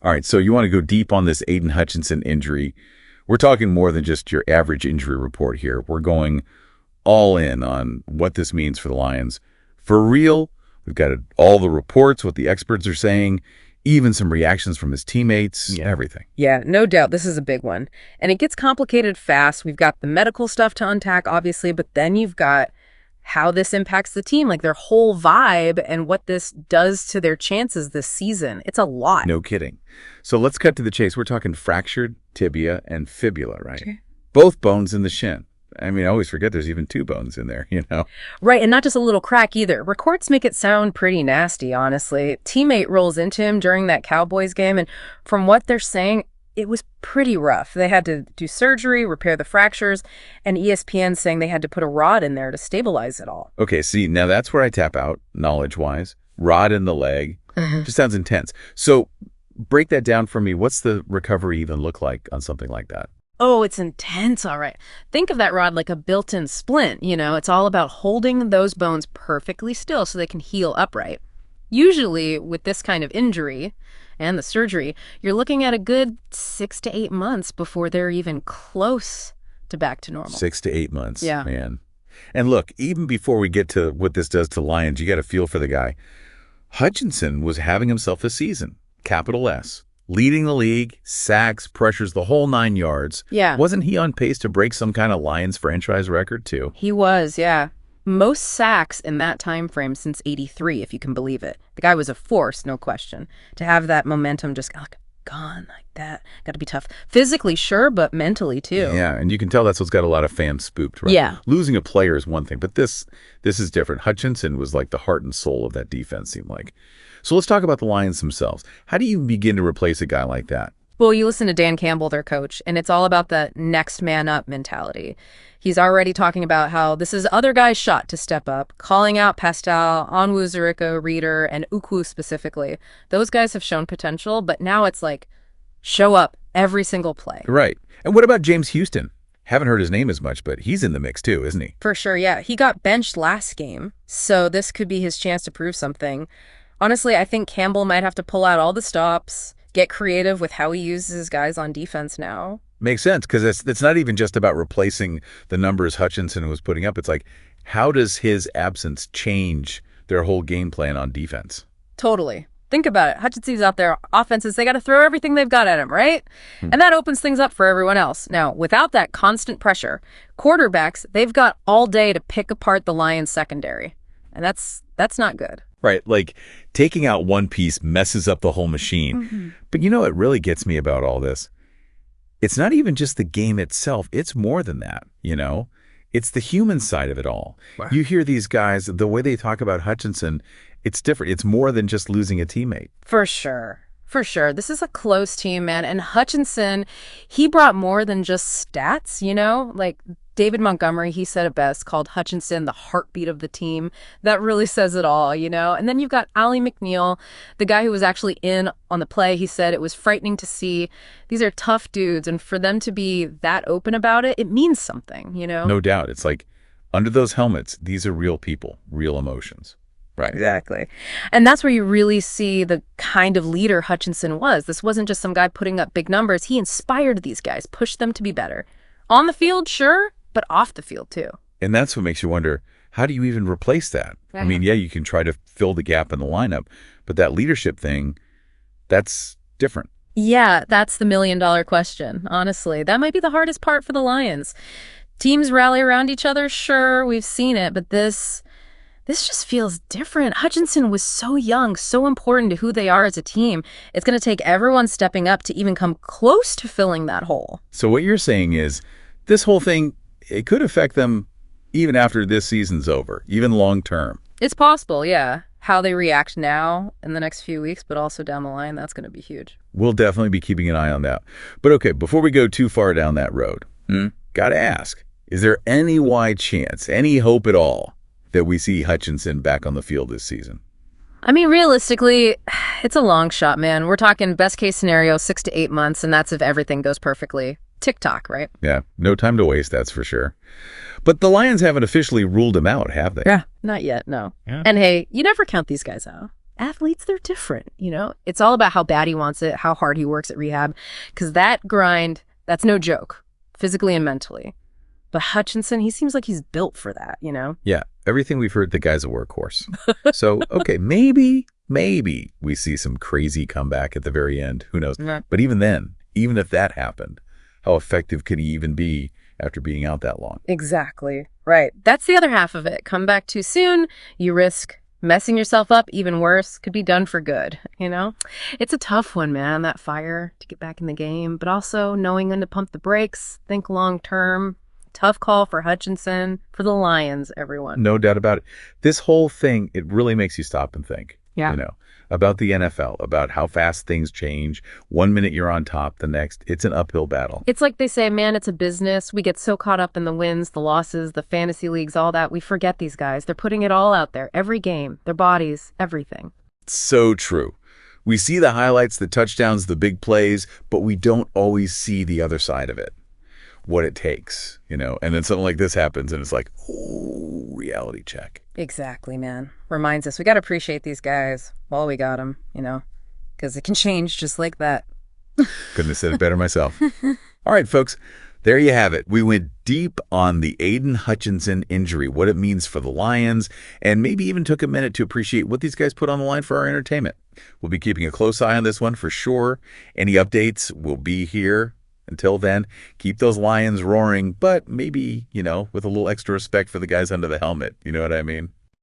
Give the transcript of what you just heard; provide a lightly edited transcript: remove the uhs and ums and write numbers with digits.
All right, so you want to go deep on this Aidan Hutchinson injury. We're talking more than just your average injury report here. We're going all in on what this means for the Lions. For real, we've got all the reports, what the experts are saying, even some reactions from his teammates, everything. Yeah, no doubt. This is a big one. And it gets complicated fast. We've got the medical stuff to unpack, obviously, but then you've got how this impacts the team, like their whole vibe and what this does to their chances this season. It's a lot. No kidding. So let's cut to the chase. We're talking fractured tibia and fibula, right? Okay. Both bones in the shin. I mean, I always forget there's even two bones in there, you know? Right, and not just a little crack either. Reports make it sound pretty nasty, honestly. Teammate rolls into him during that Cowboys game, and from what they're saying, it was pretty rough. They had to do surgery, repair the fractures, and ESPN saying they had to put a rod in there to stabilize it all. Okay, see, now that's where I tap out, knowledge-wise. Rod in the leg. Just sounds intense. So break that down for me. What's the recovery even look like on something like that? Oh, it's intense, all right. Think of that rod like a built-in splint, you know? It's all about holding those bones perfectly still so they can heal upright. Usually, with this kind of injury and the surgery, you're looking at a good 6 to 8 months before they're even close to back to normal. 6 to 8 months, yeah, man. And look, even before we get to what this does to Lions, you got a feel for the guy. Hutchinson was having himself a season, capital S. Leading the league, sacks, pressures, the whole 9 yards. Yeah. Wasn't he on pace to break some kind of Lions franchise record, too? He was, yeah. Most sacks in that time frame since '83, if you can believe it. The guy was a force, no question. To have that momentum just gone like that, got to be tough. Physically, sure, but mentally, too. Yeah, and you can tell that's what's got a lot of fans spooked, right? Yeah. Losing a player is one thing, but this is different. Hutchinson was like the heart and soul of that defense, seemed like. So let's talk about the Lions themselves. How do you begin to replace a guy like that? Well, you listen to Dan Campbell, their coach, and it's all about the next man up mentality. He's already talking about how this is other guys' shot to step up, calling out Pascal, Onwuzurika, Reeder, and Uku specifically. Those guys have shown potential, but now it's like, show up every single play. Right. And what about James Houston? Haven't heard his name as much, but he's in the mix too, isn't he? For sure, yeah. He got benched last game, so this could be his chance to prove something. Honestly, I think Campbell might have to pull out all the stops, get creative with how he uses his guys on defense now. Makes sense, because it's not even just about replacing the numbers Hutchinson was putting up. It's like, how does his absence change their whole game plan on defense? Totally. Think about it. Hutchinson's out there. Offenses, they got to throw everything they've got at him, right? And that opens things up for everyone else. Now, without that constant pressure, quarterbacks, they've got all day to pick apart the Lions secondary. And that's not good. Right, like taking out one piece messes up the whole machine. But you know what really gets me about all this? It's not even just the game itself. It's more than that, you know? It's the human side of it all. Wow. You hear these guys, the way they talk about Hutchinson, it's different. It's more than just losing a teammate. For sure. For sure. This is a close team, man. And Hutchinson, he brought more than just stats, you know? Like David Montgomery, he said it best, called Hutchinson the heartbeat of the team. That really says it all, you know? And then you've got Alim McNeill, the guy who was actually in on the play. He said it was frightening to see. These are tough dudes. And for them to be that open about it, it means something, you know? No doubt. It's like under those helmets, these are real people, real emotions. Right. Exactly. And that's where you really see the kind of leader Hutchinson was. This wasn't just some guy putting up big numbers. He inspired these guys, pushed them to be better. On the field, sure, but off the field, too. And that's what makes you wonder, how do you even replace that? I mean, yeah, you can try to fill the gap in the lineup, but that leadership thing, that's different. Yeah, that's the million-dollar question, honestly. That might be the hardest part for the Lions. Teams rally around each other, sure, we've seen it, but this just feels different. Hutchinson was so young, so important to who they are as a team. It's going to take everyone stepping up to even come close to filling that hole. So what you're saying is this whole thing, it could affect them even after this season's over, even long term. It's possible, yeah. How they react now in the next few weeks, but also down the line, that's going to be huge. We'll definitely be keeping an eye on that. But okay, before we go too far down that road, got to ask, is there any wide chance, any hope at all, that we see Hutchinson back on the field this season? I mean, realistically, it's a long shot, man. We're talking best case scenario, 6 to 8 months, and that's if everything goes perfectly. TikTok, right? Yeah, no time to waste, that's for sure. But the Lions haven't officially ruled him out, have they? Yeah, not yet, no. Yeah. And hey, you never count these guys out. athletes, they're different, you know? It's all about how bad he wants it, how hard he works at rehab, because that grind, that's no joke, physically and mentally. But Hutchinson, he seems like he's built for that, you know? Yeah, everything we've heard, the guy's a workhorse. So, okay, maybe we see some crazy comeback at the very end. Who knows? Yeah. But even then, even if that happened, how effective could he even be after being out that long? Exactly. Right. That's the other half of it. Come back too soon, you risk messing yourself up even worse, could be done for good, you know? It's a tough one, man, that fire to get back in the game, but also knowing when to pump the brakes, think long term. Tough call for Hutchinson, for the Lions, everyone. No doubt about it. This whole thing, it really makes you stop and think, Yeah. you know, about the NFL, about how fast things change. 1 minute you're on top, the next, it's an uphill battle. It's like they say, man, it's a business. We get so caught up in the wins, the losses, the fantasy leagues, all that. We forget these guys. They're putting it all out there. Every game, their bodies, everything. So true. We see the highlights, the touchdowns, the big plays, but we don't always see the other side of it, what it takes, you know? And then something like this happens and it's like, oh, reality check. Exactly, man. Reminds us we got to appreciate these guys while we got them, you know, because it can change just like that. Couldn't have said it better myself. All right, folks, there you have it. We went deep on the Aidan Hutchinson injury, what it means for the Lions, and maybe even took a minute to appreciate what these guys put on the line for our entertainment. We'll be keeping a close eye on this one for sure. Any updates will be here. Until then, keep those Lions roaring, but maybe, you know, with a little extra respect for the guys under the helmet. You know what I mean?